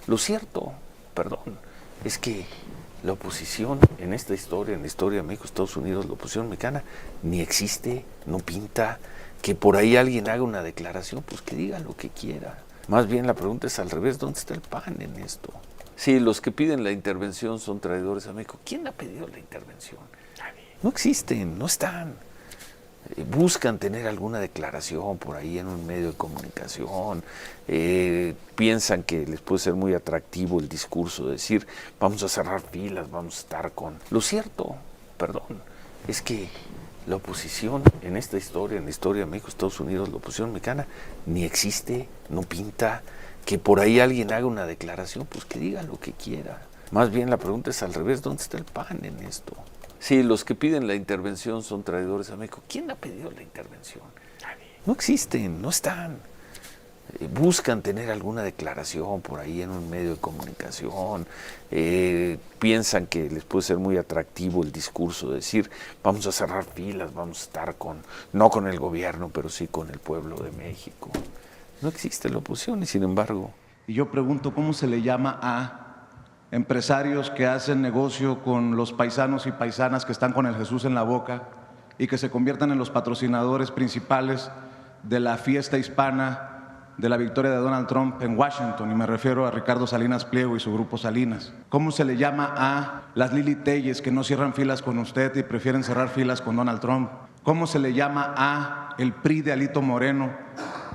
Lo cierto, perdón, es que la oposición en esta historia, en la historia de México, Estados Unidos, la oposición mexicana, ni existe, no pinta. Que por ahí alguien haga una declaración, pues que diga lo que quiera. Más bien la pregunta es al revés, ¿dónde está el PAN en esto? Si los que piden la intervención son traidores a México, ¿quién ha pedido la intervención? No existen, no están. Buscan tener alguna declaración por ahí en un medio de comunicación, piensan que les puede ser muy atractivo el discurso de decir vamos a cerrar filas, vamos a estar con... Lo cierto, perdón, es que la oposición en esta historia, en la historia de México, Estados Unidos, la oposición mexicana, ni existe, no pinta. Que por ahí alguien haga una declaración, pues que diga lo que quiera. Más bien la pregunta es al revés, ¿dónde está el PAN en esto? Si los que piden la intervención son traidores a México, ¿quién ha pedido la intervención? No existen, no están. Buscan tener alguna declaración por ahí en un medio de comunicación, piensan que les puede ser muy atractivo el discurso de decir vamos a cerrar filas, vamos a estar con, no con el gobierno, pero sí con el pueblo de México. No existe la oposición y sin embargo... Y yo pregunto, ¿cómo se le llama a empresarios que hacen negocio con los paisanos y paisanas que están con el Jesús en la boca y que se conviertan en los patrocinadores principales de la fiesta hispana de la victoria de Donald Trump en Washington? Y me refiero a Ricardo Salinas Pliego y su grupo Salinas. ¿Cómo se le llama a las Lili Telles que no cierran filas con usted y prefieren cerrar filas con Donald Trump? ¿Cómo se le llama a el PRI de Alito Moreno,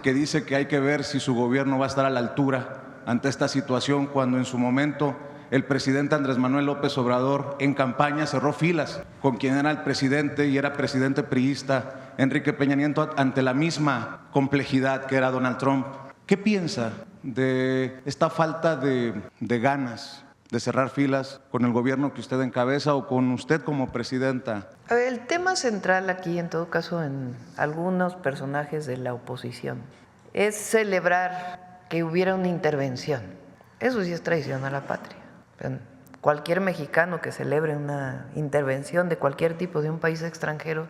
que dice que hay que ver si su gobierno va a estar a la altura ante esta situación, cuando en su momento el presidente Andrés Manuel López Obrador en campaña cerró filas con quien era el presidente y era presidente priista, Enrique Peña Nieto, ante la misma complejidad que era Donald Trump? ¿Qué piensa de esta falta de ganas de cerrar filas con el gobierno que usted encabeza o con usted como presidenta? A ver, el tema central aquí, en todo caso, en algunos personajes de la oposición, es celebrar que hubiera una intervención. Eso sí es traición a la patria. Cualquier mexicano que celebre una intervención de cualquier tipo de un país extranjero,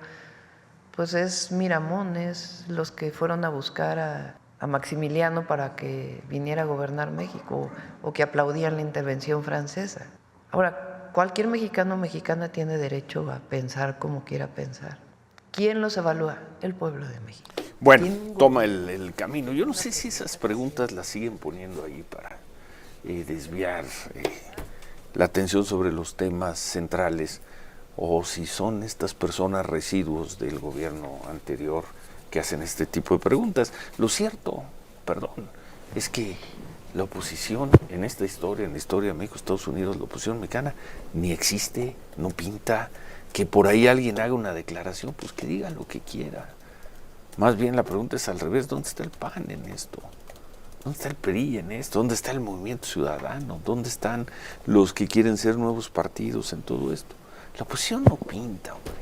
pues es Miramón, es los que fueron a buscar a Maximiliano para que viniera a gobernar México, o que aplaudían la intervención francesa. Ahora, cualquier mexicano o mexicana tiene derecho a pensar como quiera pensar. ¿Quién los evalúa? El pueblo de México. Bueno, toma el camino. Yo no sé si esas preguntas las siguen poniendo ahí para desviar la atención sobre los temas centrales, o si son estas personas residuos del gobierno anterior que hacen este tipo de preguntas. Lo cierto, perdón, es que la oposición en esta historia, en la historia de México, Estados Unidos, la oposición mexicana, ni existe, no pinta. Que por ahí alguien haga una declaración, pues que diga lo que quiera. Más bien la pregunta es al revés, ¿dónde está el PAN en esto? ¿Dónde está el PRI en esto? ¿Dónde está el Movimiento Ciudadano? ¿Dónde están los que quieren ser nuevos partidos en todo esto? La oposición no pinta, hombre.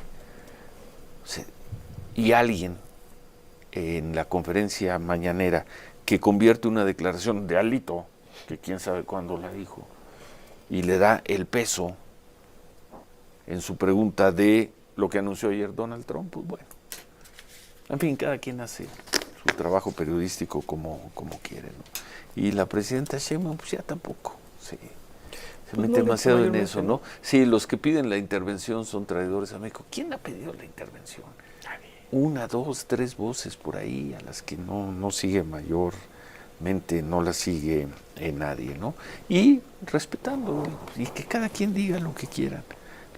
O sea, y alguien en la conferencia mañanera que convierte una declaración de Alito, que quién sabe cuándo la dijo, y le da el peso en su pregunta de lo que anunció ayer Donald Trump, pues bueno. En fin, cada quien hace su trabajo periodístico como quiere, ¿no? Y la presidenta Sheinbaum, pues ya tampoco, sí. Se mete demasiado en eso, ¿no? Sí, los que piden la intervención son traidores a México. ¿Quién ha pedido la intervención? Una, dos, tres voces por ahí a las que no sigue mayormente, no las sigue nadie, ¿no? Y respetando, y que cada quien diga lo que quiera.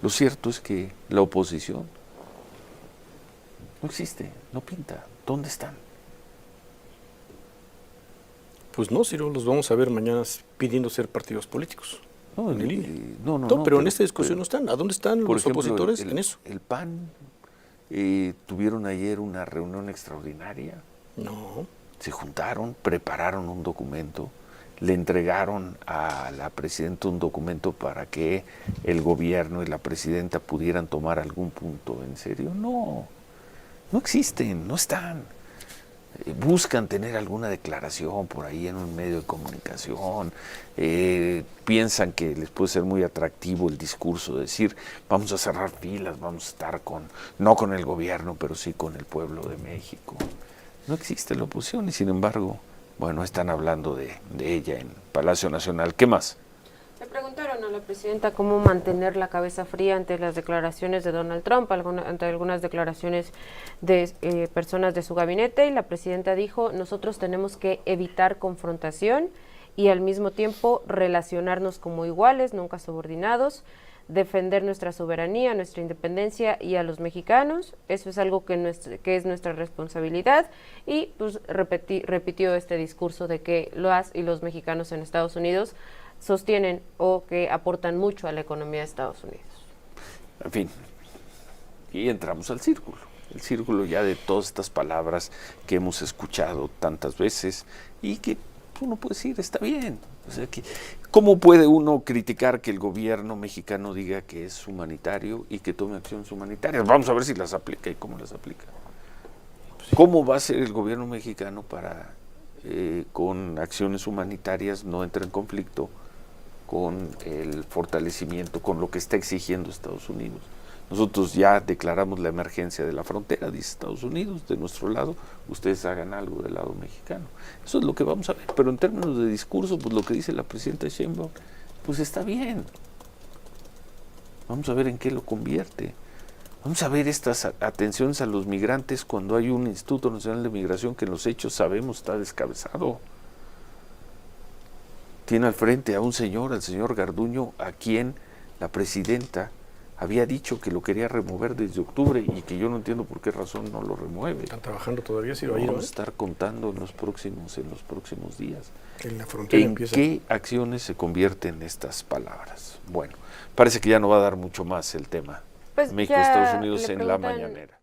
Lo cierto es que la oposición no existe, no pinta. ¿Dónde están? Pues no, Ciro, los vamos a ver mañana pidiendo ser partidos políticos. No, pero en esta discusión no están. ¿A dónde están los opositores en eso? El PAN tuvieron ayer una reunión extraordinaria. No. Se juntaron, prepararon un documento, le entregaron a la presidenta un documento para que el gobierno y la presidenta pudieran tomar algún punto en serio. No existen, no están. Buscan tener alguna declaración por ahí en un medio de comunicación, piensan que les puede ser muy atractivo el discurso de decir vamos a cerrar filas, vamos a estar con, no con el gobierno, pero sí con el pueblo de México. No existe la oposición y sin embargo Bueno, están hablando de ella en Palacio Nacional. ¿Qué más? Le preguntaron a la presidenta cómo mantener la cabeza fría ante las declaraciones de Donald Trump, ante algunas declaraciones de personas de su gabinete, y la presidenta dijo: nosotros tenemos que evitar confrontación y al mismo tiempo relacionarnos como iguales, nunca subordinados, defender nuestra soberanía, nuestra independencia y a los mexicanos. Eso es algo que es nuestra responsabilidad, y pues repitió este discurso de que las y los mexicanos en Estados Unidos sostienen o que aportan mucho a la economía de Estados Unidos. En fin, y entramos al círculo. El círculo ya de todas estas palabras que hemos escuchado tantas veces y que uno puede decir, está bien. O sea, ¿cómo puede uno criticar que el gobierno mexicano diga que es humanitario y que tome acciones humanitarias? Vamos a ver si las aplica y cómo las aplica. ¿Cómo va a ser el gobierno mexicano para, con acciones humanitarias, no entrar en conflicto con el fortalecimiento, con lo que está exigiendo Estados Unidos? Nosotros ya declaramos la emergencia de la frontera, dice Estados Unidos, de nuestro lado, ustedes hagan algo del lado mexicano. Eso es lo que vamos a ver, pero en términos de discurso, pues lo que dice la presidenta Sheinbaum, pues está bien. Vamos a ver en qué lo convierte. Vamos a ver estas atenciones a los migrantes cuando hay un Instituto Nacional de Migración que en los hechos sabemos está descabezado. Tiene al frente a un señor, al señor Garduño, a quien la presidenta había dicho que lo quería remover desde octubre y que yo no entiendo por qué razón no lo remueve. ¿Están trabajando todavía? Sí, vamos a estar contando en los próximos días. En la frontera ¿En empieza. qué acciones se convierten estas palabras? Bueno, parece que ya no va a dar mucho más el tema. Pues México-Estados ya Unidos le en la preguntan mañanera.